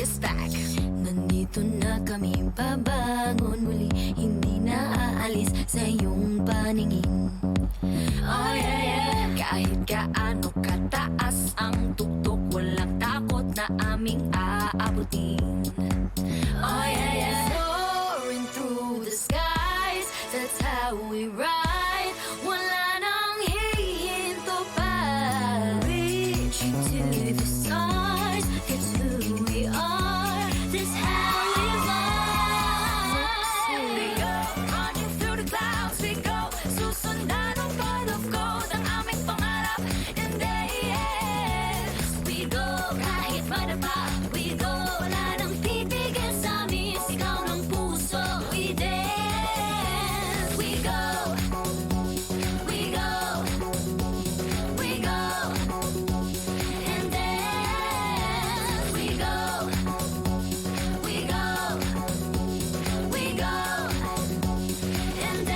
is back. Nandito na kami, babangon muli, hindi na aalis sa iyong paningin. Oh yeah, yeah. Kahit gaano kataas ang tuktok, walang takot na aming aabutin. Oh yeah, yeah. Soaring through the skies, that's how we ride. Wala nang hihinto pa. Reaching to the stars, it's who we are. That's how we fly. We go, running through the clouds. We go, susundan ang God of gold, ang aming pangarap. And yes, we go, kahit madapa. We go, wala nang titigil sa amin. Sigaw ng puso, we dance. We go, we go, we go. And then we go, we go, we go. And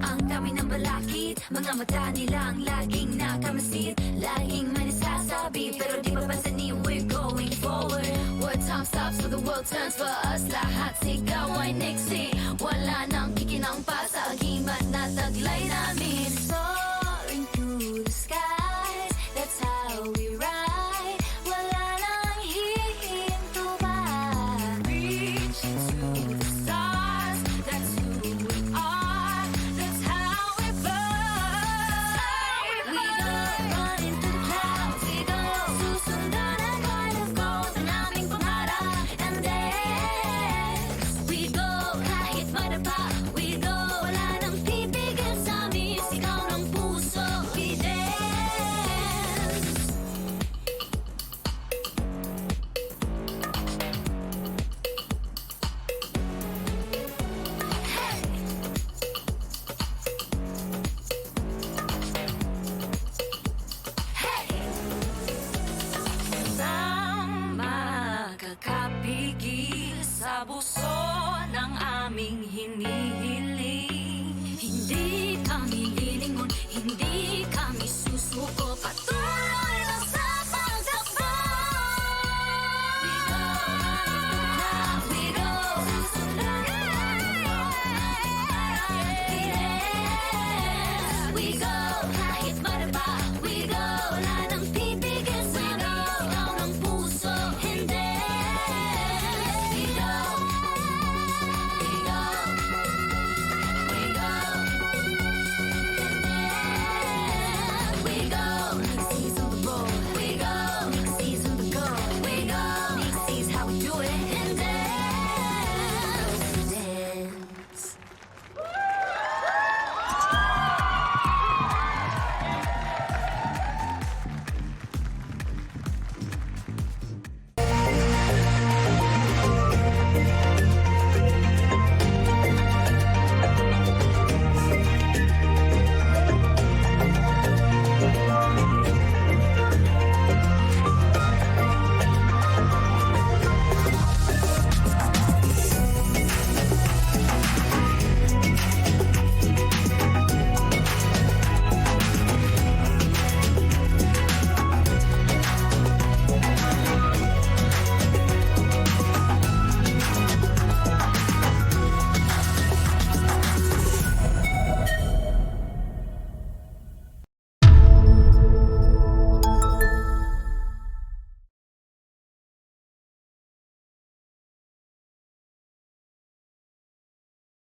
ang dami ng balakid, mga mata nilang laging nakamasid, laging may nasasabi, pero di papansinin, we're going forward. What time stops so the world turns for us. Lahat sigaw ay niksi, wala nang kikinangpa sa agimat na taglay namin. Soaring through the skies, that's how we ride. Wala nang hihinto pa. Reaching to the stars, that's who we are. That's how we fly. We go, running through the clouds. We go, susundan ang God of gold, ang aming pangarap. And then we go, kahit madapa. We go, wala nang titigil sa amin. Sigaw ng puso, we dance. Isang makakapigil sa buso ng aming hinihingi.